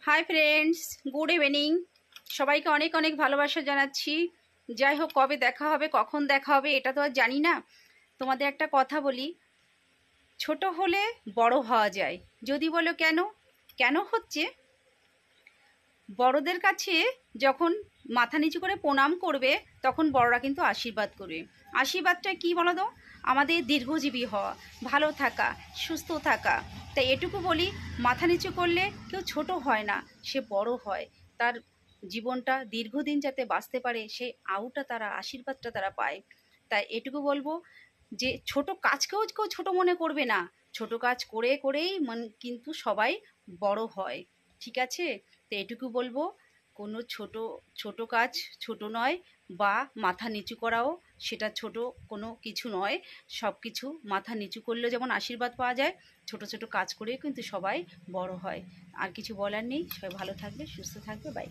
Hi friends, good evening. সবাইকে অনেক অনেক ভালোবাসা জানাচ্ছি। যাই হোক, কবে দেখা হবে, কখন দেখা হবে এটা তো আর জানি না। তোমাদের একটা কথা বলি, ছোট হলে বড় হওয়া যায়। যদি বলো কেন কেন হচ্ছে, বড়দের কাছে যখন মাথা নিচু করে প্রণাম করবে তখন বড়রা কিন্তু আশীর্বাদ করবে। আশীর্বাদটা কি বলো তো? আমাদের দীর্ঘজীবী হওয়া, ভালো থাকা, সুস্থ থাকা। তাই এটুকু বলি, মাথা নিচু করলে কেউ ছোট হয় না, সে বড় হয়। তার জীবনটা দীর্ঘদিন যাতে বাঁচতে পারে সেই তারা আশীর্বাদটা তারা পায়। তাই এটুকু বলবো যে ছোট কাজকেও কেউ ছোট মনে করবে না। ছোট কাজ করে করেই কিন্তু সবাই বড় হয়। ঠিক আছে? তো এটুকু বলবো, কোনো ছোট ছোট কাজ ছোট নয়, বা মাথা নিচু করাও সেটা ছোট কোনো কিছু নয়। সব কিছু মাথা নিচু করলেও যেমন আশীর্বাদ পাওয়া যায়, ছোট ছোট কাজ করেও কিন্তু সবাই বড় হয়। আর কিছু বলার নেই। সবাই ভালো থাকবে, সুস্থ থাকবে। বাই।